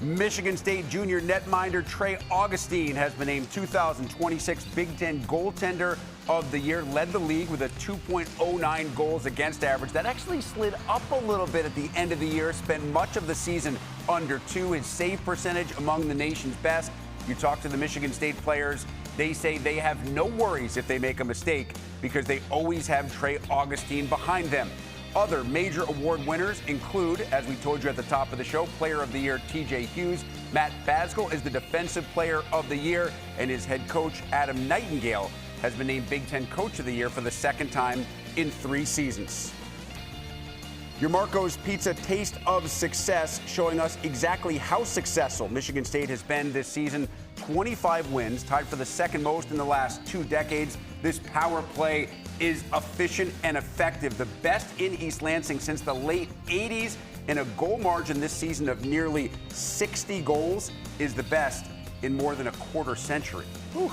Michigan State junior netminder Trey Augustine has been named 2026 Big Ten Goaltender of the Year. Led the league with a 2.09 goals against average. That actually slid up a little bit at the end of the year. Spent much of the season under 2. His save percentage among the nation's best. You talk to the Michigan State players, they say they have no worries if they make a mistake because they always have Trey Augustine behind them. Other major award winners include, as we told you at the top of the show, Player of the Year TJ Hughes. Matt Basgall is the Defensive Player of the Year, and his head coach Adam Nightingale has been named Big Ten Coach of the Year for the second time in 3 seasons. Your Marco's Pizza Taste of Success showing us exactly how successful Michigan State has been this season. 25 wins, tied for the second most in the last 2 decades. This power play is efficient and effective, the best in East Lansing since the late 80s, and a goal margin this season of nearly 60 goals is the best in more than a quarter century. Whew.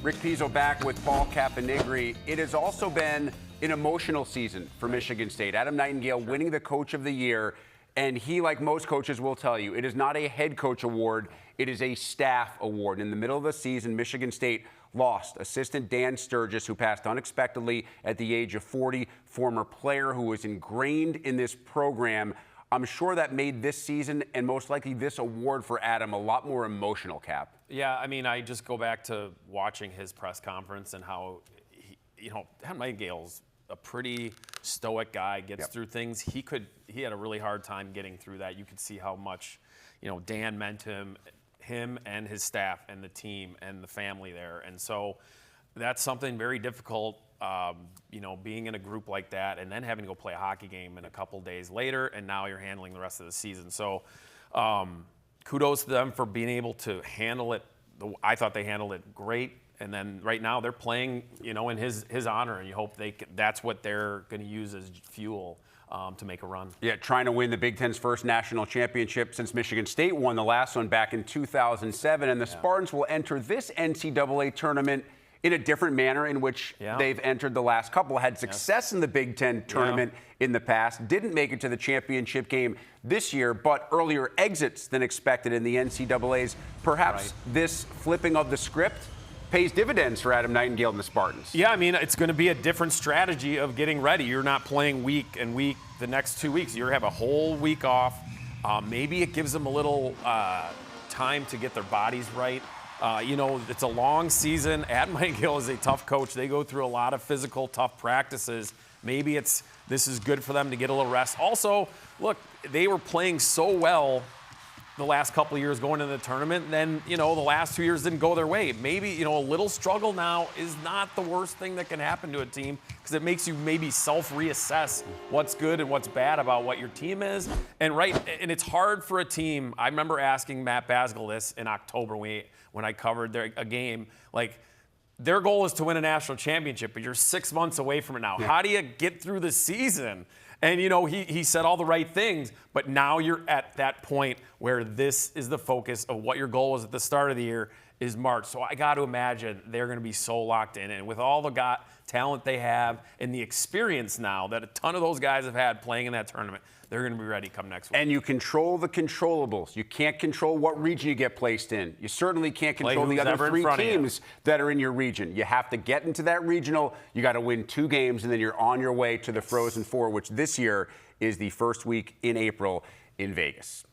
Rick Pizzo back with Paul Caponigri. It has also been an emotional season for Michigan State. Adam Nightingale winning the Coach of the Year, and he, like most coaches, will tell you, it is not a head coach award, it is a staff award. In the middle of the season, Michigan State lost assistant Dan Sturgis, who passed unexpectedly at the age of 40, former player who was ingrained in this program. I'm sure that made this season and most likely this award for Adam a lot more emotional, Cap. Yeah, I mean, I just go back to watching his press conference and how, Adam Nightingale's a pretty stoic guy, gets through things. He had a really hard time getting through that. You could see how much, Dan meant to him and his staff and the team and the family there. And so that's something very difficult, being in a group like that and then having to go play a hockey game in a couple days later, and now you're handling the rest of the season. So kudos to them for being able to handle it. I thought they handled it great. And then right now they're playing, in his honor, and you hope that's what they're going to use as fuel to make a run. Yeah, trying to win the Big Ten's first national championship since Michigan State won the last one back in 2007. And the Spartans will enter this NCAA tournament in a different manner in which they've entered the last couple. Had success in the Big Ten tournament in the past, didn't make it to the championship game this year, but earlier exits than expected in the NCAAs. Perhaps this flipping of the script pays dividends for Adam Nightingale and the Spartans. Yeah, I mean, it's going to be a different strategy of getting ready. You're not playing week and week the next 2 weeks. You're going to have a whole week off. Maybe it gives them a little time to get their bodies right. It's a long season. Adam Nightingale is a tough coach. They go through a lot of physical, tough practices. Maybe this is good for them to get a little rest. Also, look, they were playing so well the last couple of years going into the tournament, and then, the last 2 years didn't go their way. Maybe, a little struggle now is not the worst thing that can happen to a team, because it makes you maybe self-reassess what's good and what's bad about what your team is. And it's hard for a team. I remember asking Matt Basgall this in October when I covered a game. Like, their goal is to win a national championship, but you're 6 months away from it now. Yeah. How do you get through the season? And, he said all the right things, but now you're at that point where this is the focus of what your goal was at the start of the year is March. So I got to imagine they're going to be so locked in. And with all the talent they have and the experience now that a ton of those guys have had playing in that tournament, they're going to be ready come next week. And you control the controllables. You can't control what region you get placed in. You certainly can't control the other 3 teams that are in your region. You have to get into that regional. You got to win 2 games, and then you're on your way to the Frozen Four, which this year is the first week in April in Vegas.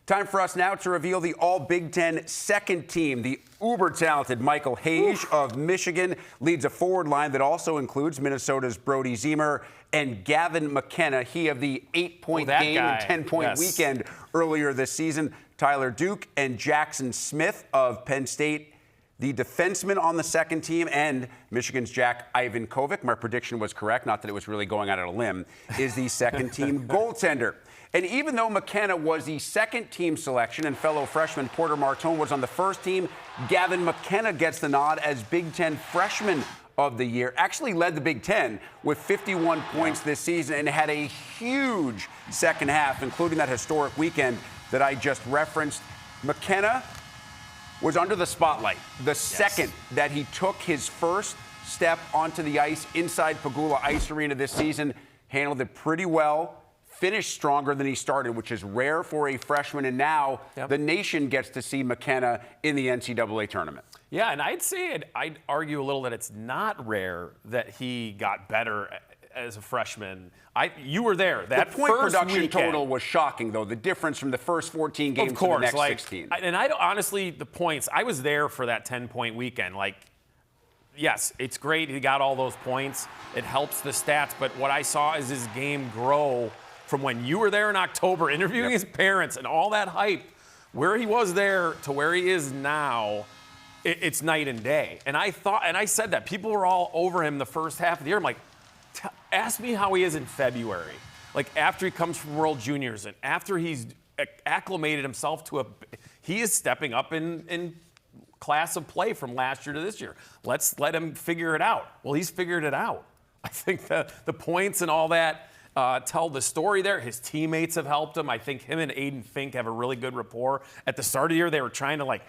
Time for us now to reveal the All-Big Ten second team. The uber-talented Michael Hage of Michigan leads a forward line that also includes Minnesota's Brody Zemer and Gavin McKenna. He of the 8-point game and 10-point weekend earlier this season. Tyler Duke and Jackson Smith of Penn State, the defenseman on the second team, and Michigan's Jack Ivankovic, my prediction was correct, not that it was really going out on a limb, is the second team goaltender. And even though McKenna was the second team selection and fellow freshman Porter Martone was on the first team, Gavin McKenna gets the nod as Big Ten freshman of the year. Actually led the Big Ten with 51 points this season and had a huge second half, including that historic weekend that I just referenced. McKenna was under the spotlight the second that he took his first step onto the ice inside Pagula Ice Arena this season. Handled it pretty well. finished stronger than he started, which is rare for a freshman. And now the nation gets to see McKenna in the NCAA tournament. Yeah, and I'd argue a little that it's not rare that he got better as a freshman. You were there. That the point first production weekend, total was shocking, though. The difference from the first 14 games of course, to the next 16. Honestly, the points, I was there for that 10-point weekend. Yes, it's great. He got all those points. It helps the stats. But what I saw is his game grow from when you were there in October interviewing his parents and all that hype, where he was there to where he is now. It's night and day. And I said that. People were all over him the first half of the year. I'm like, ask me how he is in February. After he comes from World Juniors and after he's acclimated himself to he is stepping up in class of play from last year to this year. Let's let him figure it out. Well, he's figured it out. I think the points and all that tell the story there. His teammates have helped him. I think him and Aiden Fink have a really good rapport. At the start of the year, they were trying to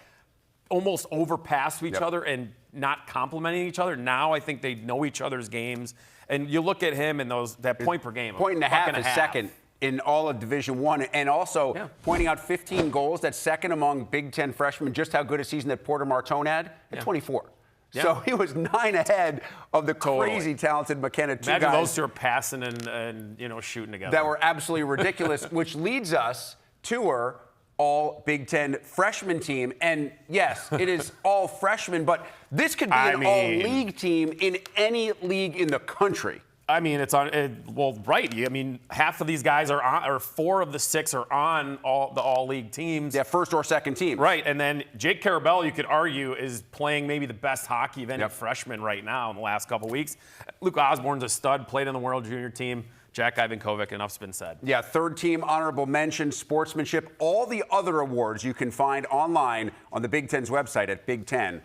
almost overpass each other and not complimenting each other. Now I think they know each other's games. And you look at him and that point per game. Point and a half is second in all of Division I. And also pointing out 15 goals. That's second among Big Ten freshmen. Just how good a season that Porter Martone had at 24. Yeah. So he was 9 ahead of the crazy talented McKenna. Imagine those two are passing and shooting together. That were absolutely ridiculous, which leads us to our all Big Ten freshman team. And yes, it is all freshmen, but this could be an all-league team in any league in the country. I mean, right. I mean, half of these guys are on, or 4 of the 6 are on the all-league teams. Yeah, first or second team. Right, and then Jake Carabell, you could argue, is playing maybe the best hockey of any freshman right now in the last couple weeks. Luke Osborne's a stud, played on the World Junior team. Jack Ivankovic, enough's been said. Yeah, third team, honorable mention, sportsmanship, all the other awards you can find online on the Big Ten's website at big10.org.